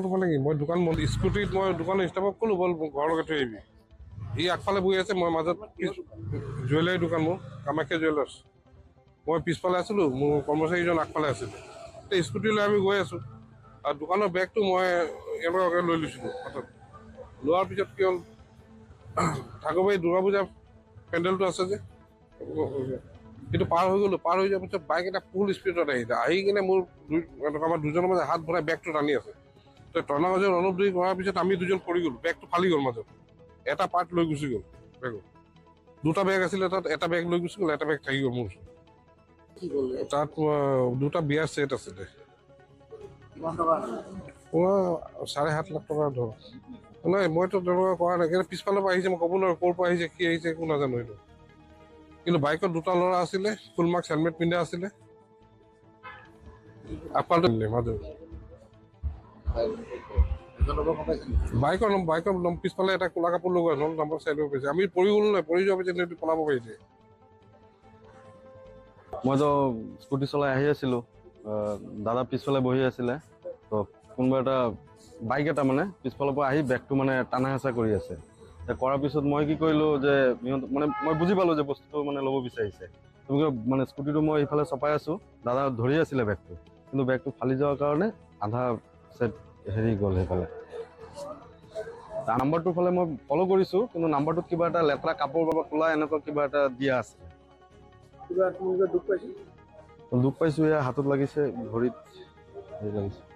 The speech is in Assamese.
ঘটনাটো মানে কি মই দোকান স্কুটিত মই দোকানৰ ষ্টাফক ক'লো ব'ল ঘৰলৈকে থৈ আহিবি ই আগফালে বহি আছে মই মাজত জুৱেলাৰী দোকান মোৰ কামাখ্যা জুৱেলাৰ্ছ মই পিছফালে আছিলোঁ মোৰ কৰ্মচাৰীজন আগফালে আছিলে স্কুটি লৈ আমি গৈ আছোঁ আৰু দোকানৰ বেগটো মই এনেকুৱাকৈ লৈ লৈছিলোঁ হাতত লোৱাৰ পিছত কি হ'ল ঠাকুৰবাৰী দুৰ্গা পূজা পেণ্ডেলটো আছে যে কিন্তু পাৰ হৈ গ'লোঁ পাৰ হৈ যোৱাৰ পিছত বাইক এটা ফুল স্পীডত আহিছে আহি কিনে মোৰ আমাৰ দুজনৰ মাজত হাত ভৰাই বেগটো টানি আছে তো টনা মাজত অলপ দেৰি কৰাৰ পিছত আমি দুজন পৰি গ'লোঁ বেগটো ফালি গ'ল মাজত এটা পাৰ্ট লৈ গুচি গ'ল বেগত দুটা বেগ আছিলে তাত এটা বেগ লৈ গুচি গ'ল এটা বেগ থাকি গ'ল মোৰ তাত দুটা বিয়াৰ ছেট আছিলে $7.5 লাখ ধৰ নাই মইতো তেনেকুৱা কৰা নাই কিন্তু পিছফালৰ পৰা আহিছে মই ক'ব নোৱাৰোঁ ক'ৰ পৰা আহিছে কি আহিছে একো নাজানো এইটো কিন্তু বাইকত দুটা ল'ৰা আছিলে ফুল মাস্ক হেলমেট পিন্ধা আছিলে আগফালটো মাজত বাইকৰ পিছফালে এটা ক'লা কাপোৰ লগোৱা হ'ল নম্বৰ চাইড পাৰিছে আমি পৰি গ'লো নাই পৰি যোৱাৰ পিছত পলাব পাৰিছে মইতো স্কুটি চলাই আহি আছিলোঁ দাদা পিছফালে বহি আছিলে তো কোনোবা এটা বাইক এটা মানে পিছফালৰ পৰা আহি বেগটো মানে টানা হেঁচা কৰি আছে কৰাৰ পিছত মই কি কৰিলোঁ যে সিহঁত মানে মই বুজি পালোঁ যে বস্তুটো মানে ল'ব বিচাৰিছে তুমি মানে স্কুটিটো মই ইফালে চপাই আছোঁ দাদা ধৰি আছিলে বেগটো কিন্তু বেগটো ফালি যোৱাৰ কাৰণে আধা ছেট হেৰি গ'ল সেইফালে নাম্বাৰটোৰ ফালে মই ফ'ল' কৰিছোঁ কিন্তু নাম্বাৰটোত কিবা এটা লেতেৰা কাপোৰ বা ক'লা এনেকুৱা কিবা এটা দিয়া আছে দুখ পাইছোঁ এয়া হাতত লাগিছে ভৰিত হেৰি লাগিছে